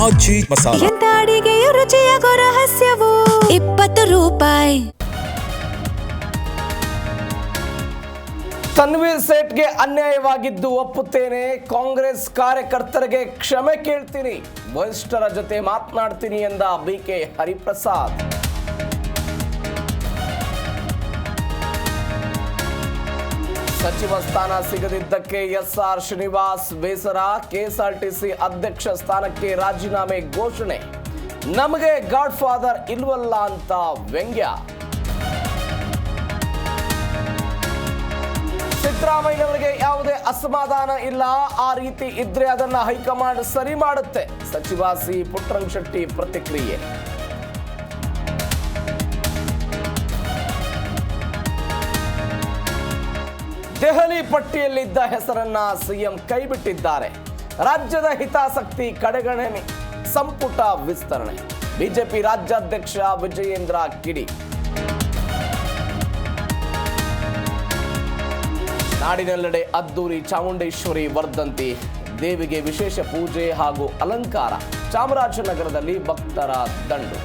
ಆಚಿ ಮಸಾಲ. ಎಂತ ಅಡಿಗೆಯ ರುಚಿಯಾಗೋ ರಹಸ್ಯವು 20 ರೂಪಾಯಿ. ತನ್ವೀರ್ ಸೇಠ್ಗೆ ಅನ್ಯಾಯವಾಗಿದ್ದು ಒಪ್ಪುತ್ತೇನೆ. ಕಾಂಗ್ರೆಸ್ ಕಾರ್ಯಕರ್ತರಿಗೆ ಕ್ಷಮೆ ಕೇಳ್ತೀನಿ. ವರಿಷ್ಠರ ಜೊತೆ ಮಾತನಾಡ್ತೀನಿ ಎಂದ ಬಿಕೆ ಹರಿಪ್ರಸಾದ್. ಸಚಿವ ಸ್ಥಾನ ಸಿಗದಿದ್ದಕ್ಕೆ ಎಸ್ಆರ್ ಶ್ರೀನಿವಾಸ್ ಬೇಸರ. ಕೆಎಸ್ಆರ್ಟಿಸಿ ಅಧ್ಯಕ್ಷ ಸ್ಥಾನಕ್ಕೆ ರಾಜೀನಾಮೆ ಘೋಷಣೆ. ನಮಗೆ ಗಾಡ್ ಫಾದರ್ ಇಲ್ವಲ್ಲ ಅಂತ ವ್ಯಂಗ್ಯ. ಸಿದ್ದರಾಮಯ್ಯನವರಿಗೆ ಯಾವುದೇ ಅಸಮಾಧಾನ ಇಲ್ಲ. ಆ ರೀತಿ ಇದ್ರೆ ಅದನ್ನ ಹೈಕಮಾಂಡ್ ಸರಿ ಮಾಡುತ್ತೆ. ಸಚಿವ ಸಿ ಪುಟ್ಟರಂಗಶೆಟ್ಟಿ ಪ್ರತಿಕ್ರಿಯೆ. ದೆಹಲಿ ಪಟ್ಟಿಯಲ್ಲಿದ್ದ ಹೆಸರನ್ನ ಸಿಎಂ ಕೈಬಿಟ್ಟಿದ್ದಾರೆ. ರಾಜ್ಯದ ಹಿತಾಸಕ್ತಿ ಕಡೆಗಣನೆ, ಸಂಪುಟ ವಿಸ್ತರಣೆ. ಬಿಜೆಪಿ ರಾಜ್ಯಾಧ್ಯಕ್ಷ ವಿಜಯೇಂದ್ರ ಕಿಡಿ. ನಾಡಿನೆಲ್ಲೆಡೆ ಅದ್ದೂರಿ ಚಾಮುಂಡೇಶ್ವರಿ ವರ್ಧಂತಿ. ದೇವಿಗೆ ವಿಶೇಷ ಪೂಜೆ ಹಾಗೂ ಅಲಂಕಾರ. ಚಾಮರಾಜನಗರದಲ್ಲಿ ಭಕ್ತರ ದಂಡು.